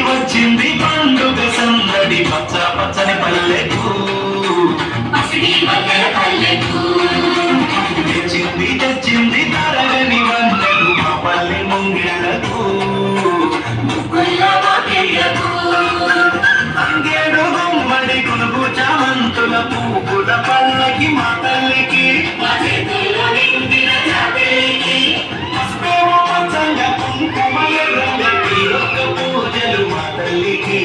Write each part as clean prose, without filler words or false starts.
వచ్చింది పండుగ సందడి పచ్చ పచ్చని పల్లెకు తెచ్చింది తరగని వంటలు మా పల్లె ముంగిళ్ళకు అంగేడు గుమ్మడి గునుగు చామంతుల పూపుల పల్లకి మా తల్లికి పచ్చంగా కుంకుమ ఎర్రకి ఒక్క పూజలు మా తల్లికి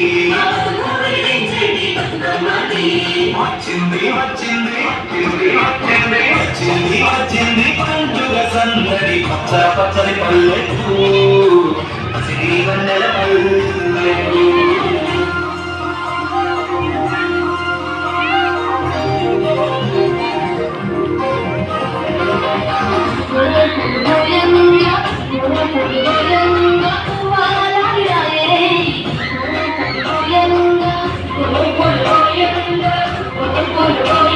వచ్చింది పండుగ సందడి పచ్చ పచ్చని పల్లెకు శ్రీవన్నెల పల్లెకు Oh,